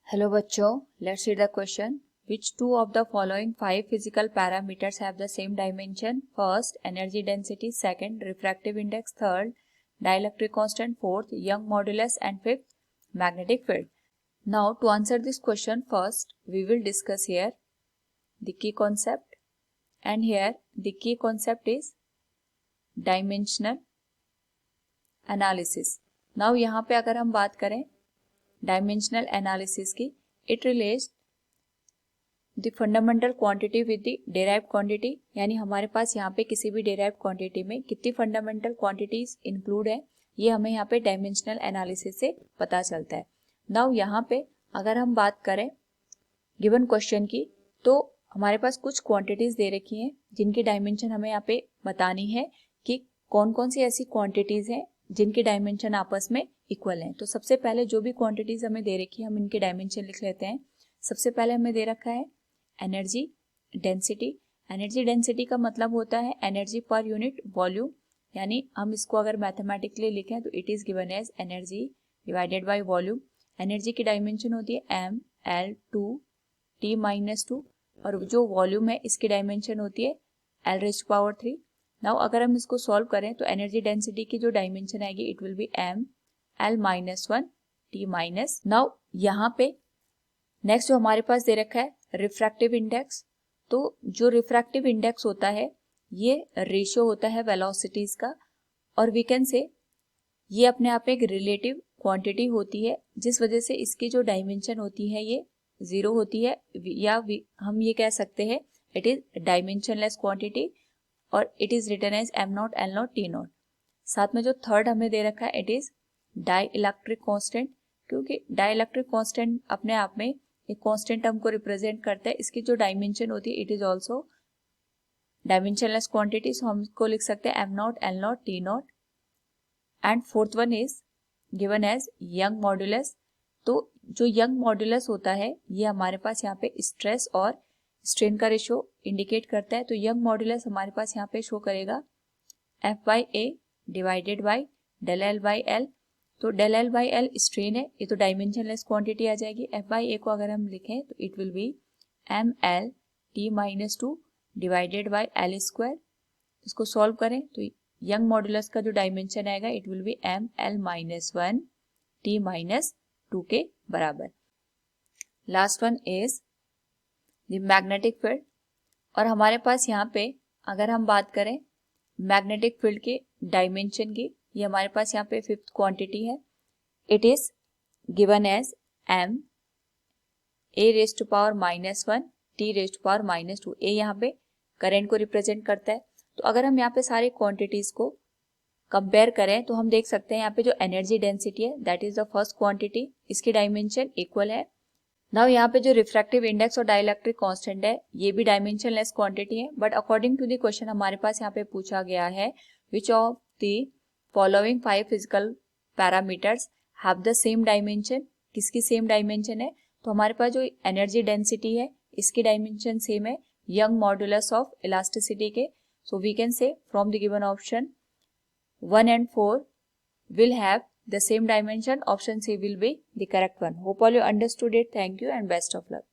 Hello बच्चों, let's see the question. Which two of the following five physical parameters have the same dimension? First, energy density. Second, refractive index. Third, dielectric constant. Fourth, Young modulus. And fifth, magnetic field. Now, to answer this question, first we will discuss here the key concept, and here the key concept is dimensional analysis. Now, यहाँ पे अगर हम बात करें dimensional analysis की, it relates the fundamental quantity with the derived quantity. यानी हमारे पास यहाँ पे किसी भी डेराइव्ड क्वांटिटी में कितनी फंडामेंटल क्वांटिटीज इंक्लूड है, ये हमें यहाँ पे डायमेंशनल एनालिसिस से पता चलता है. नाउ यहाँ पे अगर हम बात करें गिवन क्वेश्चन की, तो हमारे पास कुछ क्वांटिटीज दे रखी हैं जिनकी डायमेंशन हमें यहाँ पे बतानी है कि कौन कौन सी ऐसी क्वांटिटीज हैं जिनकी डायमेंशन आपस में इक्वल है. तो सबसे पहले जो भी क्वांटिटीज हमें दे रखी है हम इनके डायमेंशन लिख लेते हैं. सबसे पहले हमें दे रखा है एनर्जी डेंसिटी. एनर्जी डेंसिटी का मतलब होता है एनर्जी पर यूनिट वॉल्यूम. यानी हम इसको अगर मैथमेटिकली लिखें तो it is given as energy divided by volume. Energy की डायमेंशन होती है M L two T minus two, और जो वॉल्यूम है इसकी डायमेंशन होती है L raise to power 3. Now अगर हम इसको सॉल्व करें तो एनर्जी डेंसिटी की जो डायमेंशन आएगी it will be M L minus one T minus. Now यहाँ पे नेक्स्ट जो हमारे पास दे रखा है रिफ्रैक्टिव इंडेक्स. तो जो रिफ्रैक्टिव इंडेक्स होता है ये रेशियो होता है वेलोसिटीज का, और वी कैन से ये अपने आप में एक रिलेटिव क्वांटिटी होती है, जिस वजह से इसकी जो डायमेंशन होती है ये जीरो होती है, या हम ये कह सकते हैं इट इज डायमेंशनलेस क्वांटिटी, और it is written as M not L not T not. साथ में जो थर्ड हमें दे रखा है it is dielectric constant, क्योंकि डाई इलेक्ट्रिक कॉन्स्टेंट अपने आप में एक कॉन्स्टेंट टर्म को रिप्रेजेंट करता है. इसकी जो डायमेंशन होती है it is also dimensionless quantity, so हम इसको लिख सकते हैं M not L not T naught. And fourth one is given as Young modulus. तो जो यंग मॉड्यूलस होता है ये हमारे पास यहाँ पे स्ट्रेस और स्ट्रेन का रेशियो इंडिकेट करता है. तो यंग मॉड्यूलस हमारे पास यहाँ पे शो करेगा F by A divided by del L by L. तो del L by L strain है, ये तो डायमेंशनलेस क्वांटिटी आ जाएगी. एफ बाई ए को अगर हम लिखें तो it will be M L T minus two divided by L square. इसको सॉल्व करें तो यंग मॉड्यूलस का जो डायमेंशन आएगा it will be M L minus one T minus two के बराबर. Last one is the magnetic field. और हमारे पास यहाँ पे अगर हम बात करें मैग्नेटिक फील्ड के डायमेंशन की, ये हमारे पास यहाँ पे फिफ्थ क्वांटिटी है. It is given as M A raise to power minus one T raise to power minus two. A यहाँ पे करंट को रिप्रेजेंट करता है. तो अगर हम यहाँ पे सारी क्वांटिटीज को कंपेयर करें तो हम देख सकते हैं यहाँ पे जो एनर्जी डेंसिटी है that is the first quantity, इसकी डायमेंशन इक्वल है. नाउ यहाँ पे जो रिफ्रैक्टिव इंडेक्स और डाइलेक्ट्रिक कांस्टेंट है ये भी डायमेंशनलेस क्वांटिटी है. But according to the question हमारे पास यहाँ पे पूछा गया है which of the following five physical parameters have the same dimension. किसकी सेम डायमेंशन है? तो हमारे पास जो एनर्जी डेंसिटी है इसकी डायमेंशन सेम है यंग मॉड्यूलस ऑफ इलास्टिसिटी के. So we can say from the given option 1 and 4 will have the same dimension. Option C will be the correct one. Hope all you understood it. Thank you and best of luck.